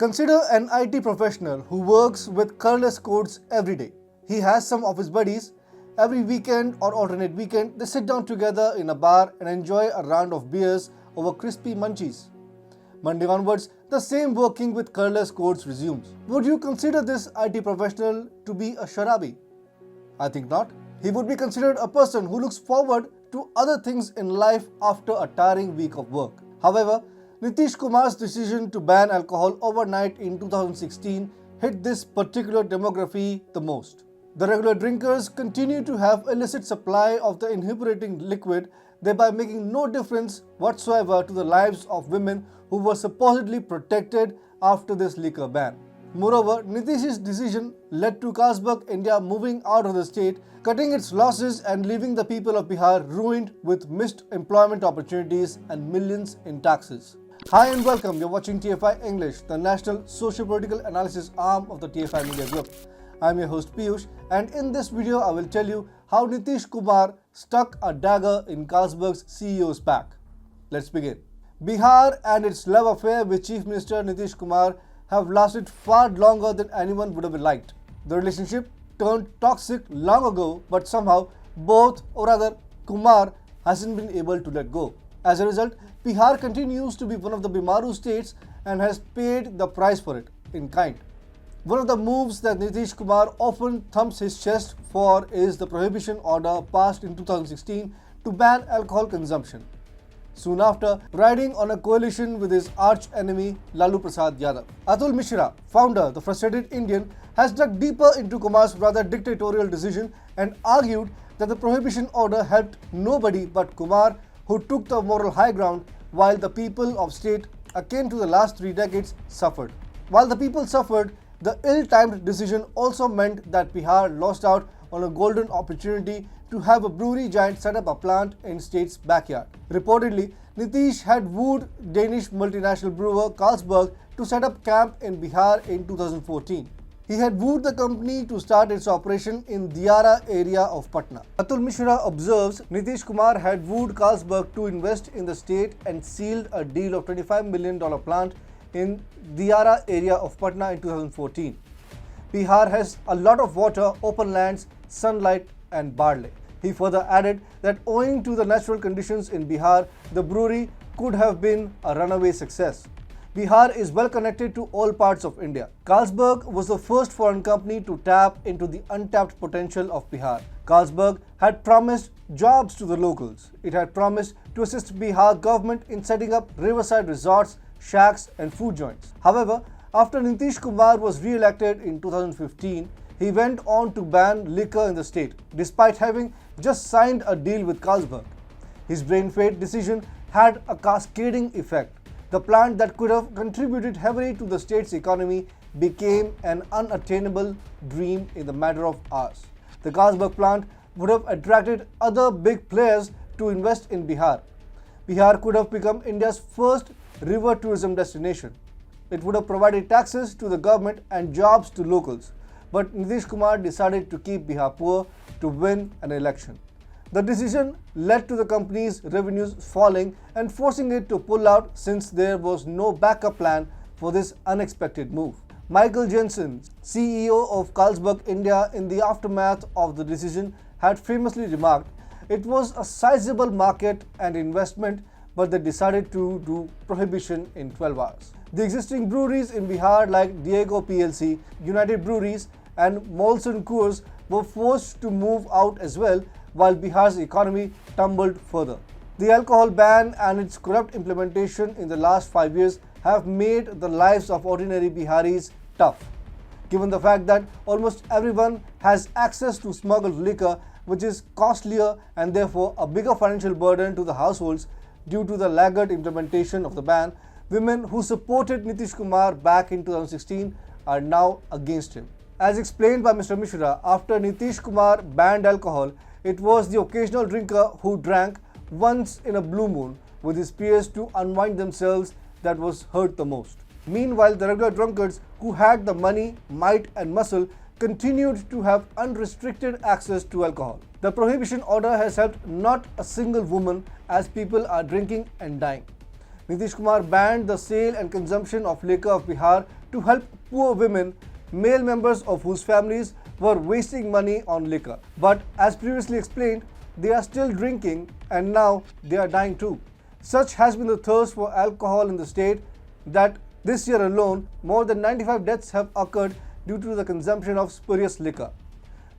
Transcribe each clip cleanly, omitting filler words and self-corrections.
Consider an IT professional who works with careless codes every day. He has some of his buddies. Every weekend or alternate weekend, they sit down together in a bar and enjoy a round of beers over crispy munchies. Monday onwards, the same working with careless codes resumes. Would you consider this IT professional to be a sharabi? I think not. He would be considered a person who looks forward to other things in life after a tiring week of work. However, Nitish Kumar's decision to ban alcohol overnight in 2016 hit this particular demography the most. The regular drinkers continue to have illicit supply of the inebriating liquid, thereby making no difference whatsoever to the lives of women who were supposedly protected after this liquor ban. Moreover, Nitish's decision led to Carlsberg India moving out of the state, cutting its losses and leaving the people of Bihar ruined with missed employment opportunities and millions in taxes. Hi and welcome, you're watching TFI English, the national socio-political analysis arm of the TFI Media Group. I'm your host Piyush, and in this video I will tell you how Nitish Kumar stuck a dagger in Carlsberg's CEO's back. Let's begin. Bihar and its love affair with Chief Minister Nitish Kumar have lasted far longer than anyone would have liked. The relationship turned toxic long ago, but somehow both, or rather Kumar, hasn't been able to let go. As a result, Bihar continues to be one of the Bimaru states and has paid the price for it in kind. One of the moves that Nitish Kumar often thumps his chest for is the prohibition order passed in 2016 to ban alcohol consumption. Soon after, riding on a coalition with his arch-enemy Lalu Prasad Yadav. Atul Mishra, founder, the frustrated Indian, has dug deeper into Kumar's rather dictatorial decision and argued that the prohibition order helped nobody but Kumar, who took the moral high ground, while the people of state akin to the last 3 decades suffered. While the people suffered, the ill-timed decision also meant that Bihar lost out on a golden opportunity to have a brewery giant set up a plant in state's backyard. Reportedly, Nitish had wooed Danish multinational brewer Carlsberg to set up camp in Bihar in 2014. He had wooed the company to start its operation in Diara area of Patna. Atul Mishra observes Nitish Kumar had wooed Carlsberg to invest in the state and sealed a deal of $25 million plant in Diara area of Patna in 2014. Bihar has a lot of water, open lands, sunlight and barley. He further added that owing to the natural conditions in Bihar, the brewery could have been a runaway success. Bihar is well connected to all parts of India. Carlsberg was the first foreign company to tap into the untapped potential of Bihar. Carlsberg had promised jobs to the locals. It had promised to assist Bihar government in setting up riverside resorts, shacks and food joints. However, after Nitish Kumar was re-elected in 2015, he went on to ban liquor in the state, despite having just signed a deal with Carlsberg. His brain-fade decision had a cascading effect. The plant that could have contributed heavily to the state's economy became an unattainable dream in the matter of hours. The Carlsberg plant would have attracted other big players to invest in Bihar. Bihar could have become India's first river tourism destination. It would have provided taxes to the government and jobs to locals. But Nitish Kumar decided to keep Bihar poor to win an election. The decision led to the company's revenues falling and forcing it to pull out since there was no backup plan for this unexpected move. Michael Jensen, CEO of Carlsberg India, in the aftermath of the decision had famously remarked, "It was a sizable market and investment, but they decided to do prohibition in 12 hours. The existing breweries in Bihar like Diageo PLC, United Breweries and Molson Coors were forced to move out as well, while Bihar's economy tumbled further. The alcohol ban and its corrupt implementation in the last 5 years have made the lives of ordinary Biharis tough, given the fact that almost everyone has access to smuggled liquor, which is costlier and therefore a bigger financial burden to the households due to the laggard implementation of the ban. Women who supported Nitish Kumar back in 2016 are now against him. As explained by Mr. Mishra, after Nitish Kumar banned alcohol, it was the occasional drinker who drank once in a blue moon with his peers to unwind themselves that was hurt the most. Meanwhile, the regular drunkards who had the money, might and muscle continued to have unrestricted access to alcohol. The prohibition order has helped not a single woman as people are drinking and dying. Nitish Kumar banned the sale and consumption of liquor of Bihar to help poor women, male members of whose families were wasting money on liquor. But as previously explained, they are still drinking and now they are dying too. Such has been the thirst for alcohol in the state that this year alone, more than 95 deaths have occurred due to the consumption of spurious liquor.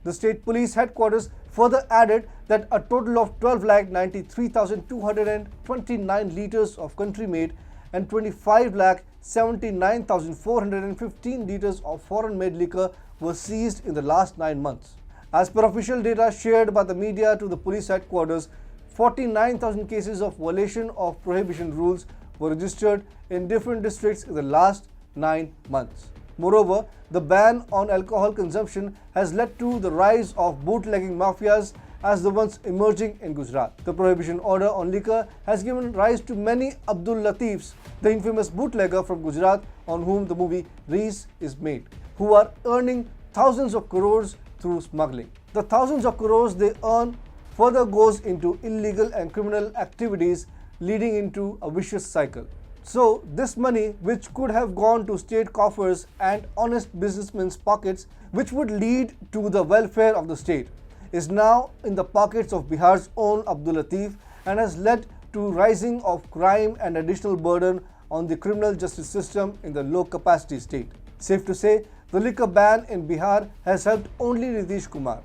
The state police headquarters further added that a total of 12,93,229 litres of country-made and 25,79,415 litres of foreign-made liquor were seized in the last 9 months. As per official data shared by the media to the police headquarters, 49,000 cases of violation of prohibition rules were registered in different districts in the last 9 months. Moreover, the ban on alcohol consumption has led to the rise of bootlegging mafias as the ones emerging in Gujarat. The prohibition order on liquor has given rise to many Abdul Latifs, the infamous bootlegger from Gujarat on whom the movie Reese is made, who are earning thousands of crores through smuggling. The thousands of crores they earn further goes into illegal and criminal activities, leading into a vicious cycle. So, this money, which could have gone to state coffers and honest businessmen's pockets, which would lead to the welfare of the state, is now in the pockets of Bihar's own Abdul Latif and has led to rising of crime and additional burden on the criminal justice system in the low-capacity state. Safe to say, the liquor ban in Bihar has helped only Nitish Kumar.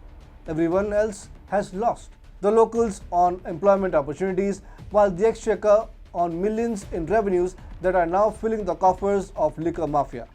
Everyone else has lost. The locals on employment opportunities, while the exchequer on millions in revenues that are now filling the coffers of liquor mafia.